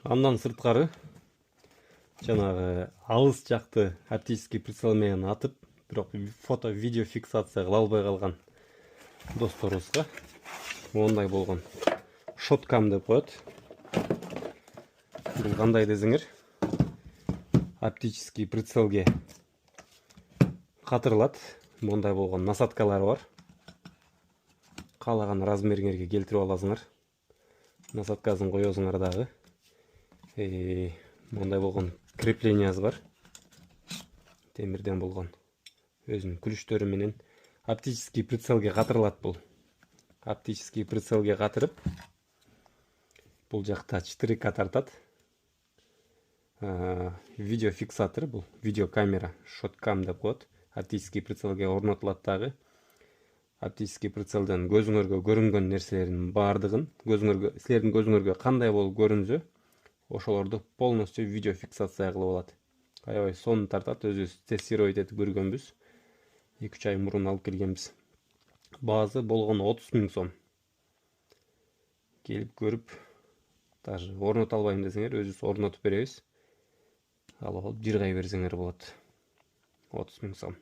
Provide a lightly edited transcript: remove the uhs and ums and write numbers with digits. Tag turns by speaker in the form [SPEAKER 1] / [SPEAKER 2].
[SPEAKER 1] Андан сырткары жанагы алыс жакты оптический прицел менен атып, бирок фото видео фиксация кыла албай калган досторубузга мондай болгон шоткам деп коет. Бул кандай десеңер, оптический прицелге катырылат. Мондай болгон насадкалары бар. Каалаган размериңерге келтирип аласыңар. Насадкасын коесуңар дагы. Мондай болгон креплениясы бар. Темирден болгон. Өзүнүн күлүчтөрү менен оптический прицелге катырылат бул. Оптический прицелге катырып, бул жакта 4К тартат. Видеофиксатор, бул видеокамера, шоткам деп коет. Оптический прицелге орнотулат дагы. Оптический прицелден көзүңөргө көрүнгөн нерселердин баардыгын, силердин көзүңөргө кандай болуп көрүнсө, ошолорду полностью видео фиксация кылып алат. Аябай сонун тартат, өзүбүз тестировать этип көргөнбүз. 2-3 ай мурун алып келгенбиз. Баасы болгону 30 000 сом. Келип көрүп, даже орното албайм десеңер, өзүбүз орнотуп беребиз. Алып алып жыргай берсеңер болот. 30 000 сом.